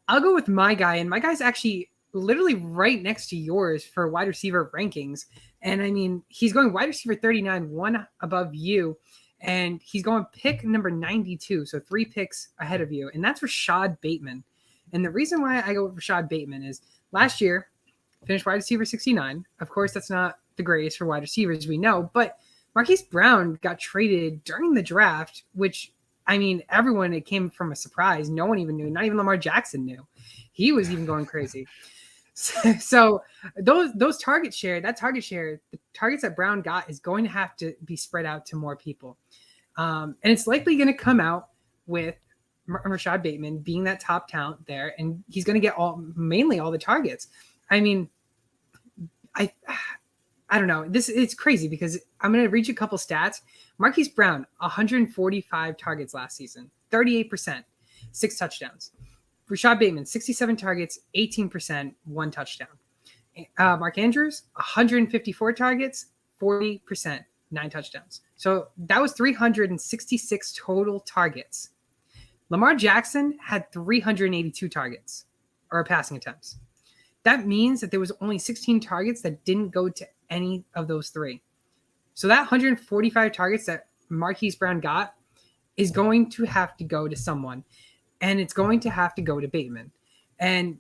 I'll go with my guy, and my guy's actually literally right next to yours for wide receiver rankings. And I mean, he's going wide receiver 39, 1 above you, and he's going pick number 92, so 3 picks ahead of you, and that's Rashad Bateman. And the reason why I go with Rashad Bateman is last year finished wide receiver 69. Of course, that's not the greatest for wide receivers, we know, but Marquise Brown got traded during the draft, which, I mean, it came from a surprise. No one even knew. Not even Lamar Jackson knew. He was even going crazy. So those target share, the targets that Brown got is going to have to be spread out to more people. And it's likely going to come out with Rashad Bateman being that top talent there, and he's going to get mainly all the targets. I mean, I don't know. It's crazy because I'm going to read you a couple stats. Marquise Brown, 145 targets last season, 38%, 6 touchdowns. Rashad Bateman, 67 targets, 18%, 1 touchdown. Mark Andrews, 154 targets, 40%, 9 touchdowns. So that was 366 total targets. Lamar Jackson had 382 targets or passing attempts. That means that there was only 16 targets that didn't go to any of those 3. So that 145 targets that Marquise Brown got is going to have to go to someone. And it's going to have to go to Bateman. And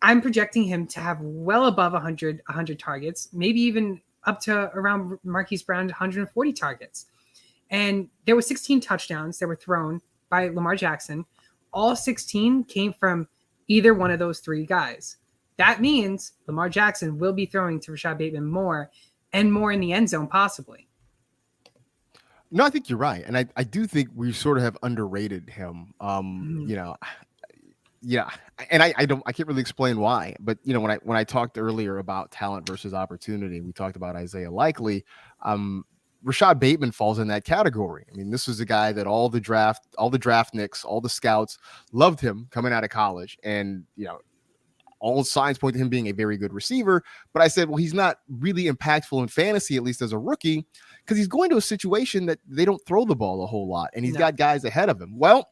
I'm projecting him to have well above 100 targets, maybe even up to around Marquise Brown's 140 targets. And there were 16 touchdowns that were thrown by Lamar Jackson. All 16 came from either one of those 3 guys. That means Lamar Jackson will be throwing to Rashad Bateman more and more in the end zone, possibly. No, I think you're right. And I do think we sort of have underrated him. Yeah. And I can't really explain why, but when I talked earlier about talent versus opportunity, we talked about Isaiah Likely. Rashad Bateman falls in that category. I mean, this was a guy that all the draft nicks, all the scouts loved him coming out of college. And, all signs point to him being a very good receiver. But I said, well, he's not really impactful in fantasy, at least as a rookie, because he's going to a situation that they don't throw the ball a whole lot. And he's got guys ahead of him. Well,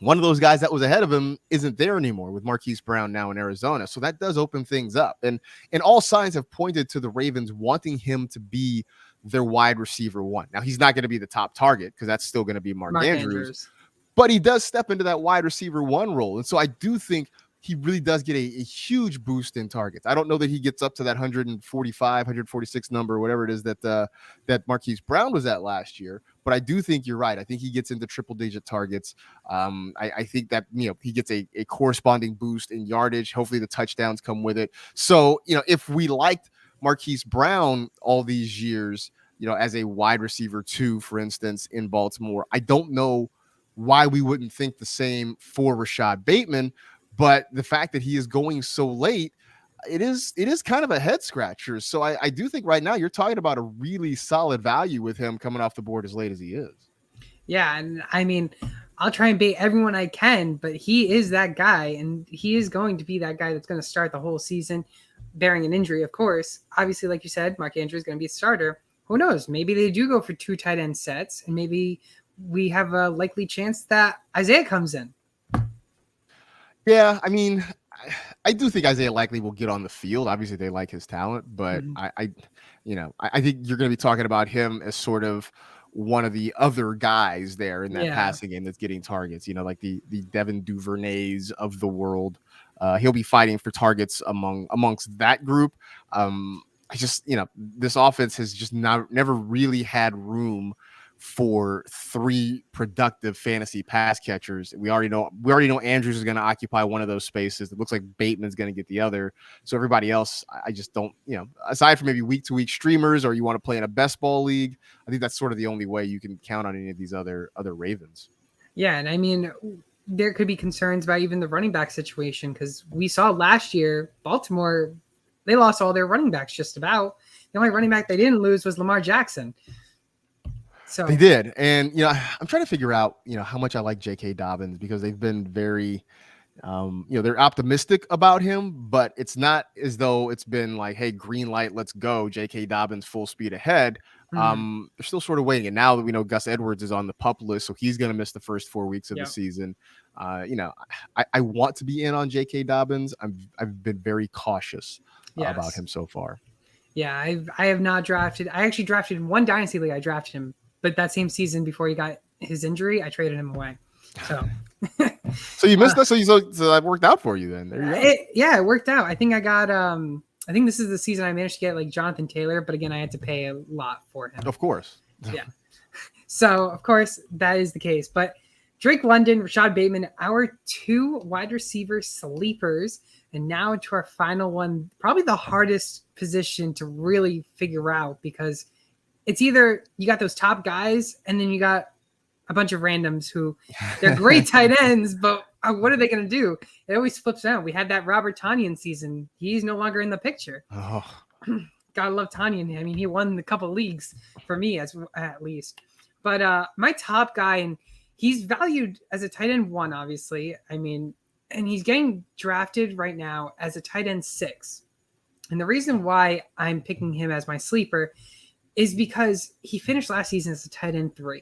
one of those guys that was ahead of him isn't there anymore with Marquise Brown now in Arizona. So that does open things up. And all signs have pointed to the Ravens wanting him to be their wide receiver one. Now, he's not going to be the top target because that's still going to be Mark Andrews. But he does step into that wide receiver one role. And so I do think he really does get a huge boost in targets. I don't know that he gets up to that 145, 146 number, whatever it is that Marquise Brown was at last year. But I do think you're right. I think he gets into triple digit targets. I think that, he gets a corresponding boost in yardage. Hopefully the touchdowns come with it. So, if we liked Marquise Brown all these years, as a wide receiver 2, for instance, in Baltimore, I don't know why we wouldn't think the same for Rashad Bateman. But the fact that he is going so late, it is kind of a head scratcher. So I do think right now you're talking about a really solid value with him coming off the board as late as he is. Yeah, and I mean, I'll try and bait everyone I can, but he is that guy, and he is going to be that guy that's going to start the whole season, bearing an injury, of course. Obviously, like you said, Mark Andrews is going to be a starter. Who knows? Maybe they do go for 2 tight end sets, and maybe we have a likely chance that Isaiah comes in. Yeah, I mean, I do think Isaiah likely will get on the field. Obviously, they like his talent, but I think you're going to be talking about him as sort of one of the other guys there in that passing game that's getting targets. Like the Devin Duvernays of the world. He'll be fighting for targets amongst that group. I just, this offense has just never really had room for 3 productive fantasy pass catchers. We already know Andrews is going to occupy one of those spaces. It looks like Bateman's going to get the other. So everybody else, I just don't, aside from maybe week-to-week streamers, or you want to play in a best ball league, I think that's sort of the only way you can count on any of these other Ravens. Yeah, and I mean, there could be concerns about even the running back situation, because we saw last year Baltimore, they lost all their running backs just about. The only running back they didn't lose was Lamar Jackson. So they did. And, I'm trying to figure out, how much I like J.K. Dobbins, because they've been very, they're optimistic about him, but it's not as though it's been like, hey, green light, let's go, J.K. Dobbins full speed ahead. They're still sort of waiting. And now that we know Gus Edwards is on the PUP list, so he's going to miss the first 4 weeks of the season. I want to be in on J.K. Dobbins. I've been very cautious about him so far. Yeah, I have not drafted. I actually drafted in one dynasty league. I drafted him, but that same season before he got his injury, I traded him away. So, so you missed that. So that worked out for you then. There you go. It worked out. I think I got. I think this is the season I managed to get like Jonathan Taylor, but again, I had to pay a lot for him. Of course. Yeah. So of course that is the case. But Drake London, Rashad Bateman, our 2 wide receiver sleepers. And now to our final one, probably the hardest position to really figure out, because it's either you got those top guys and then you got a bunch of randoms who they're great tight ends, but what are they going to do? It always flips out. We had that Robert Tonyan season. He's no longer in the picture. Oh. Gotta love Tonyan. I mean, he won a couple leagues for me at least. But my top guy, and he's valued as a tight end 1, obviously. I mean, and he's getting drafted right now as a tight end 6. And the reason why I'm picking him as my sleeper is because he finished last season as a tight end 3.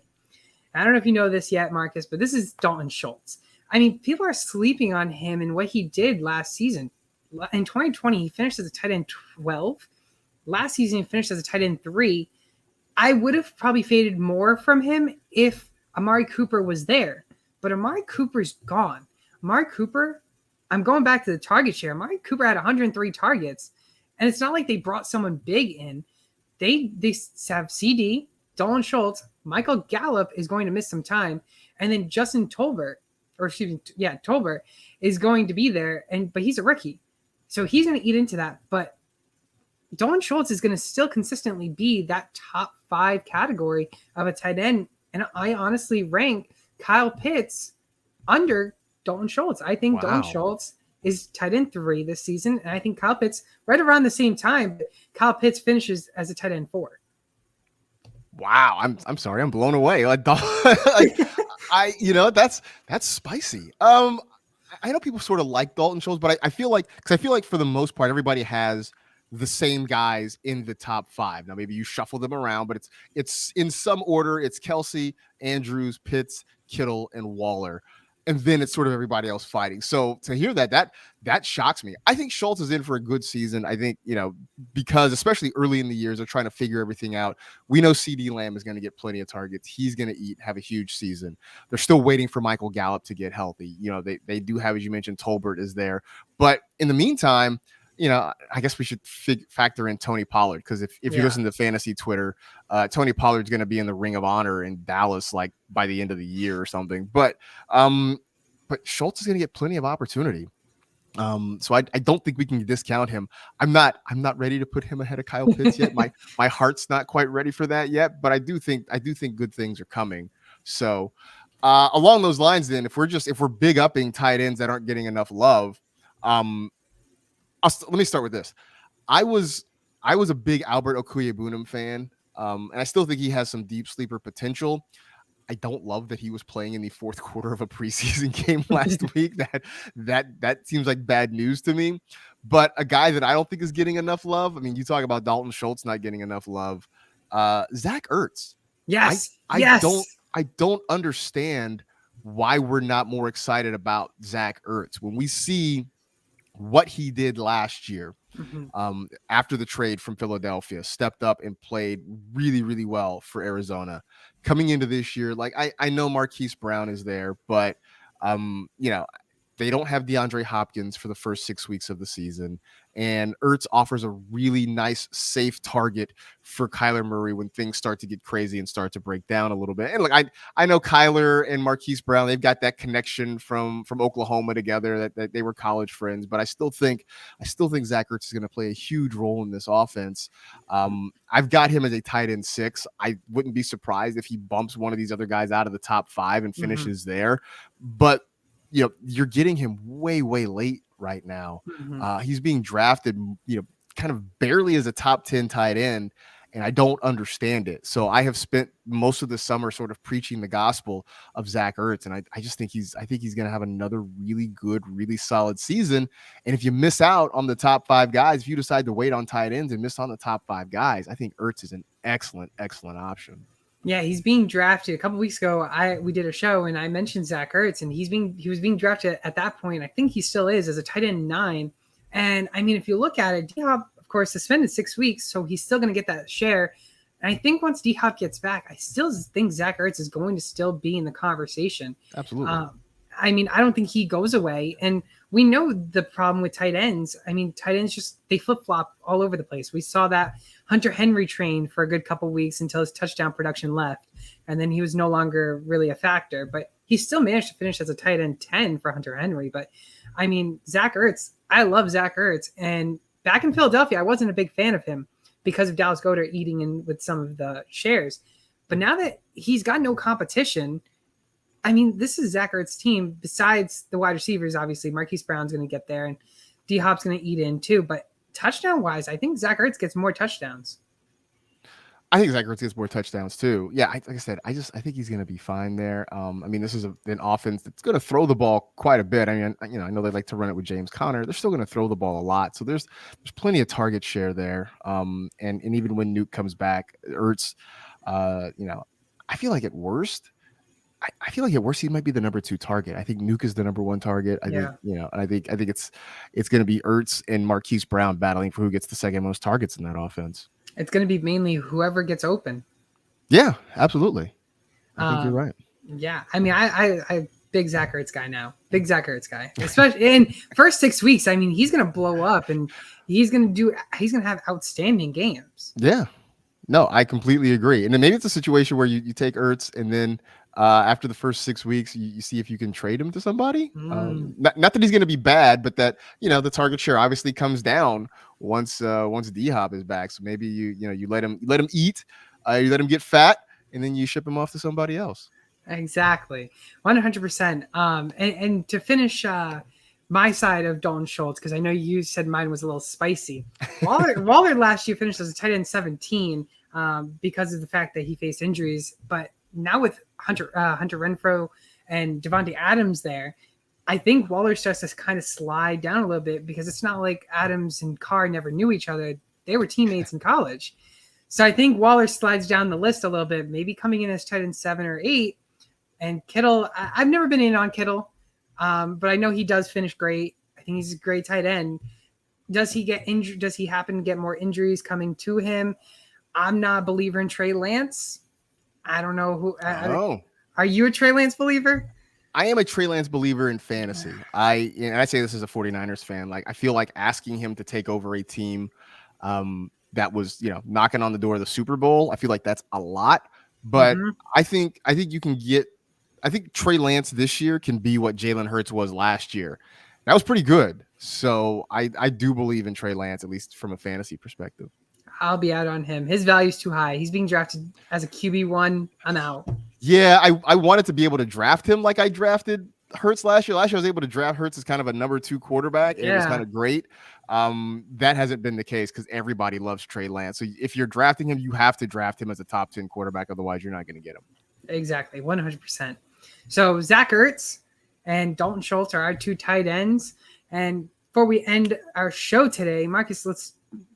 I don't know if you know this yet, Marcus, but this is Dalton Schultz. I mean, people are sleeping on him and what he did last season. In 2020, he finished as a tight end 12. Last season, he finished as a tight end 3. I would have probably faded more from him if Amari Cooper was there. But Amari Cooper's gone. Amari Cooper, I'm going back to the target share. Amari Cooper had 103 targets. And it's not like they brought someone big in. They have CD, Dalton Schultz, Michael Gallup is going to miss some time, and then Justin Tolbert is going to be there, but he's a rookie. So he's going to eat into that. But Dalton Schultz is going to still consistently be that top 5 category of a tight end. And I honestly rank Kyle Pitts under Dalton Schultz. I think Dalton Schultz is tight end 3 this season. And I think Kyle Pitts right around the same time, Kyle Pitts finishes as a tight end 4. Wow. I'm sorry. I'm blown away. Like, that's spicy. I know people sort of like Dalton Schultz, but I feel like for the most part, everybody has the same guys in the top 5. Now, maybe you shuffle them around, but it's in some order. It's Kelsey, Andrews, Pitts, Kittle, and Waller. and then it's sort of everybody else fighting. So to hear that shocks me. I think Schultz is in for a good season. I think, because especially early in the years, they're trying to figure everything out. We know CD Lamb is going to get plenty of targets. He's going to have a huge season. They're still waiting for Michael Gallup to get healthy. They do have, as you mentioned, Tolbert is there. But in the meantime, I guess we should factor in Tony Pollard, because if you listen to fantasy Twitter, Tony Pollard's going to be in the Ring of Honor in Dallas like by the end of the year or something. But Schultz is going to get plenty of opportunity. So I don't think we can discount him. I'm not ready to put him ahead of Kyle Pitts yet. My heart's not quite ready for that yet, but I do think good things are coming. So along those lines, then, if we're big upping tight ends that aren't getting enough love, let me start with this. I was a big Albert Okwuegbunam fan, and I still think he has some deep sleeper potential. I don't love that he was playing in the fourth quarter of a preseason game last week. That seems like bad news to me. But a guy that I don't think is getting enough love. I mean, you talk about Dalton Schultz not getting enough love. Zach Ertz. Yes. I don't understand why we're not more excited about Zach Ertz when we see what he did last year. After the trade from Philadelphia, stepped up and played really, really well for Arizona. Coming into this year, like I know Marquise Brown is there, but they don't have DeAndre Hopkins for the first 6 weeks of the season. And Ertz offers a really nice, safe target for Kyler Murray when things start to get crazy and start to break down a little bit. And look, I know Kyler and Marquise Brown, they've got that connection from Oklahoma together, that they were college friends. But I still think Zach Ertz is going to play a huge role in this offense. I've got him as a tight end 6. I wouldn't be surprised if he bumps one of these other guys out of the top 5 and finishes there. But you're getting him way, way late right now. He's being drafted, kind of barely as a top 10 tight end, and I don't understand it. So I have spent most of the summer sort of preaching the gospel of Zach Ertz, and I just think he's going to have another really good, really solid season. And if you miss out on the top 5 guys, if you decide to wait on tight ends and miss on the top 5 guys, I think Ertz is an excellent, excellent option. Yeah, he's being drafted. A couple weeks ago, we did a show and I mentioned Zach Ertz, and he was being drafted at that point. I think he still is, as a tight end 9. And I mean, if you look at it, D-Hop, of course, suspended 6 weeks, so he's still going to get that share. And I think once D-Hop gets back, I still think Zach Ertz is going to still be in the conversation. Absolutely. I mean, I don't think he goes away. And we know the problem with tight ends. I mean, tight ends they flip-flop all over the place. We saw that Hunter Henry trained for a good couple weeks until his touchdown production left. And then he was no longer really a factor. But he still managed to finish as a tight end 10 for Hunter Henry. But, I mean, Zach Ertz, I love Zach Ertz. And back in Philadelphia, I wasn't a big fan of him because of Dallas Goedert eating in with some of the shares. But now that he's got no competition, I mean, this is Zach Ertz's team. Besides the wide receivers, obviously, Marquise Brown's going to get there, and D-Hop's going to eat in too. But touchdown-wise, I think Zach Ertz gets more touchdowns. I think Zach Ertz gets more touchdowns too. Yeah, like I said, I think he's going to be fine there. I mean, this is an offense that's going to throw the ball quite a bit. I mean, I know they like to run it with James Conner. They're still going to throw the ball a lot. So there's plenty of target share there. And even when Nuke comes back, Ertz, I feel like at worst, he might be the number 2 target. I think Nuke is the number 1 target. I think it's going to be Ertz and Marquise Brown battling for who gets the second most targets in that offense. It's going to be mainly whoever gets open. Yeah, absolutely. I think you're right. Yeah, I mean, I big Zach Ertz guy now. Big Zach Ertz guy, especially in first 6 weeks. I mean, he's going to blow up, and he's going to have outstanding games. Yeah. No, I completely agree. And then maybe it's a situation where you take Ertz, and then after the first 6 weeks, you see if you can trade him to somebody. Not that he's going to be bad, but that the target share obviously comes down once D-Hop is back. So maybe you let him eat, you let him get fat, and then you ship him off to somebody else. Exactly, 100%. And to finish my side of Dalton Schultz, because I know you said mine was a little spicy. Waller last year finished as a tight end 17 because of the fact that he faced injuries, but now with Hunter Renfrow and Devontae Adams there, I think Waller starts to kind of slide down a little bit, because it's not like Adams and Carr never knew each other. They were teammates in college. So I think Waller slides down the list a little bit, maybe coming in as tight end 7 or 8. And Kittle, I've never been in on Kittle. But I know he does finish great. I think he's a great tight end. Does he get injured? Does he happen to get more injuries coming to him? I'm not a believer in Trey Lance. I don't know who. Are you a Trey Lance believer? I am a Trey Lance believer in fantasy. And I say this as a 49ers fan. Like, I feel like asking him to take over a team that was, knocking on the door of the Super Bowl, I feel like that's a lot. But I think you can get. I think Trey Lance this year can be what Jalen Hurts was last year. That was pretty good. So I do believe in Trey Lance, at least from a fantasy perspective. I'll be out on him. His value's too high. He's being drafted as a QB1. I'm out. Yeah, I wanted to be able to draft him like I drafted Hurts last year. Last year I was able to draft Hurts as kind of a number 2 quarterback, and it was kind of great. That hasn't been the case because everybody loves Trey Lance. So if you're drafting him, you have to draft him as a top 10 quarterback. Otherwise, you're not going to get him. Exactly, 100%. So Zach Ertz and Dalton Schultz are our 2 tight ends. And before we end our show today, Marcus, let's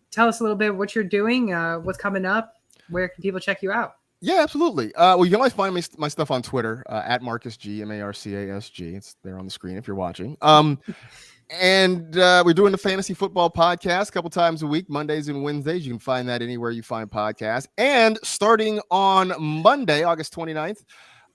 tell us a little bit what you're doing, what's coming up, where can people check you out? Yeah, absolutely. Well, you can always find my stuff on Twitter at Marcus G, MarCasG. It's there on the screen if you're watching. And we're doing the Fantasy Football Podcast a couple times a week, Mondays and Wednesdays. You can find that anywhere you find podcasts. And starting on Monday, August 29th,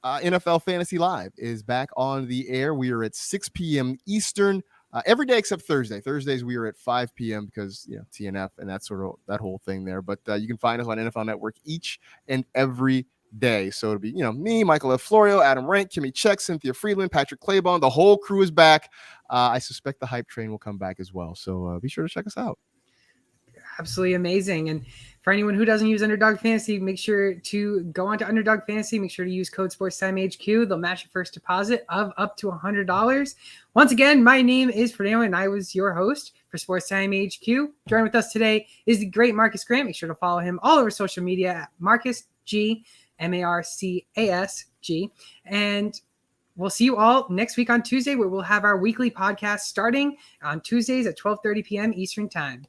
NFL Fantasy Live is back on the air. We are at 6 p.m. Eastern. Every day except Thursday. Thursdays we are at 5 p.m. because TNF and that whole thing there. But you can find us on NFL Network each and every day. So it'll be me, Michael F. Florio, Adam Rank, Kimmy Check, Cynthia Freeland, Patrick Claybon. The whole crew is back. I suspect the hype train will come back as well. So be sure to check us out. Absolutely amazing. And for anyone who doesn't use Underdog Fantasy, make sure to go on to Underdog Fantasy. Make sure to use code SportsTimeHQ. They'll match your first deposit of up to $100. Once again, my name is Fernando, and I was your host for Sports Time HQ. Joining with us today is the great Marcus Grant. Make sure to follow him all over social media at Marcus G, MarCasG. And we'll see you all next week on Tuesday, where we'll have our weekly podcast starting on Tuesdays at 12:30 p.m. Eastern Time.